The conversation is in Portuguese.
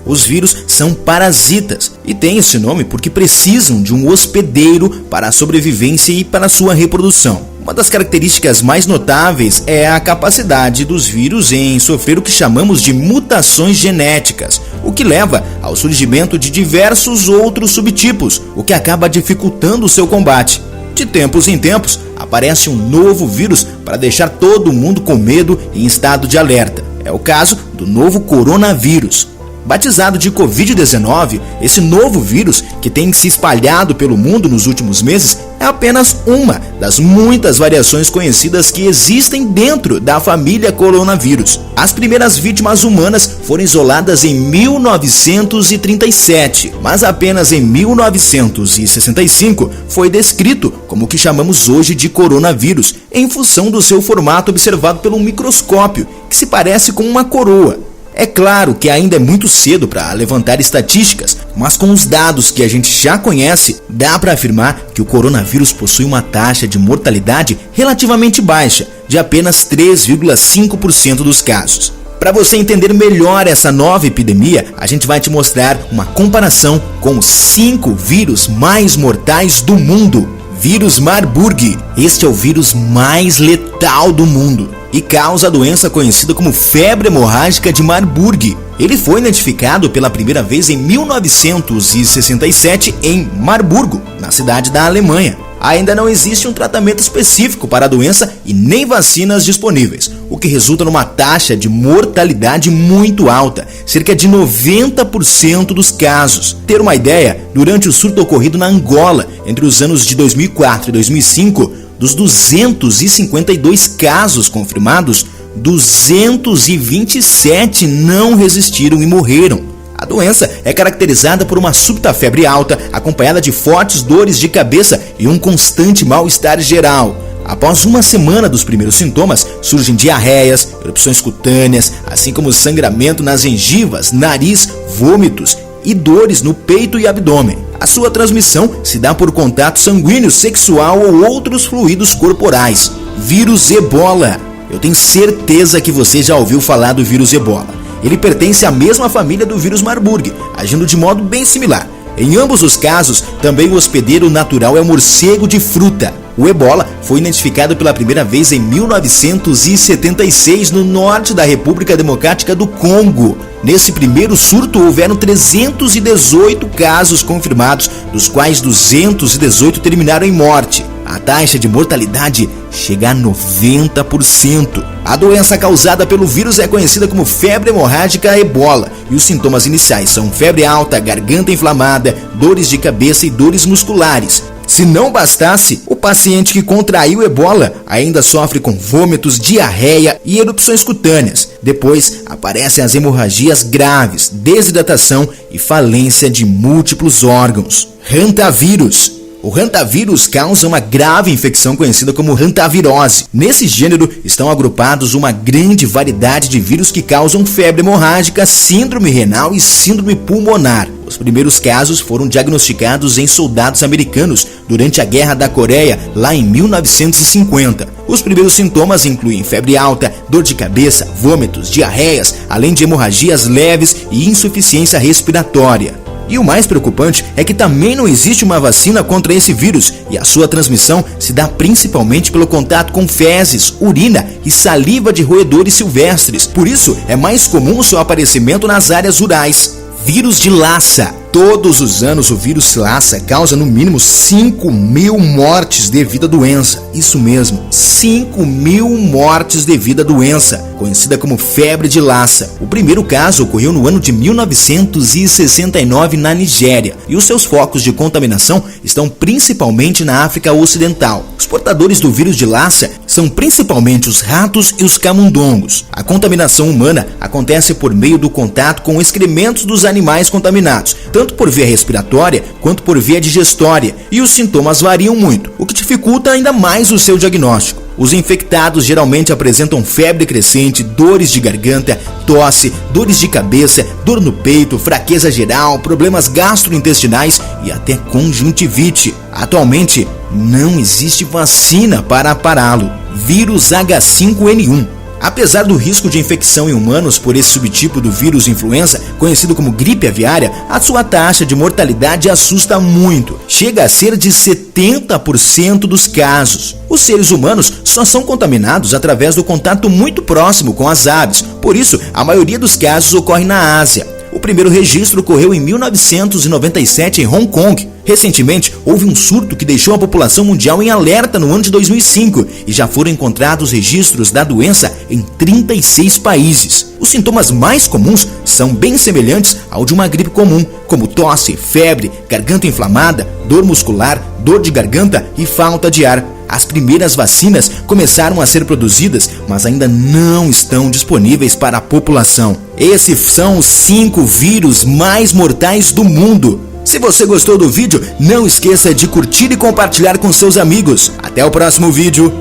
Os vírus são parasitas e têm esse nome porque precisam de um hospedeiro para a sobrevivência e para a sua reprodução. Uma das características mais notáveis é a capacidade dos vírus em sofrer o que chamamos de mutações genéticas, o que leva ao surgimento de diversos outros subtipos, o que acaba dificultando o seu combate. De tempos em tempos, aparece um novo vírus para deixar todo mundo com medo e em estado de alerta. É o caso do novo coronavírus. Batizado de Covid-19, esse novo vírus, que tem se espalhado pelo mundo nos últimos meses, é apenas uma das muitas variações conhecidas que existem dentro da família coronavírus. As primeiras vítimas humanas foram isoladas em 1937, mas apenas em 1965 foi descrito como o que chamamos hoje de coronavírus, em função do seu formato observado pelo microscópio, que se parece com uma coroa. É claro que ainda é muito cedo para levantar estatísticas, mas com os dados que a gente já conhece, dá para afirmar que o coronavírus possui uma taxa de mortalidade relativamente baixa, de apenas 3,5% dos casos. Para você entender melhor essa nova epidemia, a gente vai te mostrar uma comparação com os 5 vírus mais mortais do mundo. Vírus Marburg. Este é o vírus mais letal do mundo e causa a doença conhecida como febre hemorrágica de Marburg. Ele foi identificado pela primeira vez em 1967 em Marburgo, na cidade da Alemanha. Ainda não existe um tratamento específico para a doença e nem vacinas disponíveis, o que resulta numa taxa de mortalidade muito alta, cerca de 90% dos casos. Ter uma ideia, durante o surto ocorrido na Angola, entre os anos de 2004 e 2005, dos 252 casos confirmados, 227 não resistiram e morreram. A doença é caracterizada por uma súbita febre alta, acompanhada de fortes dores de cabeça e um constante mal-estar geral. Após uma semana dos primeiros sintomas, surgem diarreias, erupções cutâneas, assim como sangramento nas gengivas, nariz, vômitos e dores no peito e abdômen. A sua transmissão se dá por contato sanguíneo, sexual ou outros fluidos corporais. Vírus Ebola. Eu tenho certeza que você já ouviu falar do vírus Ebola. Ele pertence à mesma família do vírus Marburg, agindo de modo bem similar. Em ambos os casos, também o hospedeiro natural é o morcego de fruta. O Ebola foi identificado pela primeira vez em 1976 no norte da República Democrática do Congo. Nesse primeiro surto, houveram 318 casos confirmados, dos quais 218 terminaram em morte. A taxa de mortalidade chega a 90%. A doença causada pelo vírus é conhecida como febre hemorrágica Ebola e os sintomas iniciais são febre alta, garganta inflamada, dores de cabeça e dores musculares. Se não bastasse, o paciente que contraiu Ebola ainda sofre com vômitos, diarreia e erupções cutâneas. Depois aparecem as hemorragias graves, desidratação e falência de múltiplos órgãos. Hantavírus. O hantavírus causa uma grave infecção conhecida como hantavirose. Nesse gênero estão agrupados uma grande variedade de vírus que causam febre hemorrágica, síndrome renal e síndrome pulmonar. Os primeiros casos foram diagnosticados em soldados americanos durante a Guerra da Coreia, lá em 1950. Os primeiros sintomas incluem febre alta, dor de cabeça, vômitos, diarreias, além de hemorragias leves e insuficiência respiratória. E o mais preocupante é que também não existe uma vacina contra esse vírus e a sua transmissão se dá principalmente pelo contato com fezes, urina e saliva de roedores silvestres. Por isso, é mais comum o seu aparecimento nas áreas rurais. Vírus de Lassa. Todos os anos o vírus Lassa causa no mínimo 5.000 mortes devido à doença. Isso mesmo, 5.000 mortes devido à doença, conhecida como febre de Lassa. O primeiro caso ocorreu no ano de 1969 na Nigéria e os seus focos de contaminação estão principalmente na África Ocidental. Os portadores do vírus de Lassa são principalmente os ratos e os camundongos. A contaminação humana acontece por meio do contato com excrementos dos animais contaminados, tanto por via respiratória quanto por via digestória, e os sintomas variam muito, o que dificulta ainda mais o seu diagnóstico. Os infectados geralmente apresentam febre crescente, dores de garganta, tosse, dores de cabeça, dor no peito, fraqueza geral, problemas gastrointestinais e até conjuntivite. Atualmente, não existe vacina para pará-lo. Vírus H5N1. Apesar do risco de infecção em humanos por esse subtipo do vírus influenza, conhecido como gripe aviária, a sua taxa de mortalidade assusta muito. Chega a ser de 70% dos casos. Os seres humanos só são contaminados através do contato muito próximo com as aves, por isso a maioria dos casos ocorre na Ásia. O primeiro registro ocorreu em 1997 em Hong Kong. Recentemente, houve um surto que deixou a população mundial em alerta no ano de 2005 e já foram encontrados registros da doença em 36 países. Os sintomas mais comuns são bem semelhantes ao de uma gripe comum, como tosse, febre, garganta inflamada, dor muscular, dor de garganta e falta de ar. As primeiras vacinas começaram a ser produzidas, mas ainda não estão disponíveis para a população. Esses são os 5 vírus mais mortais do mundo. Se você gostou do vídeo, não esqueça de curtir e compartilhar com seus amigos. Até o próximo vídeo.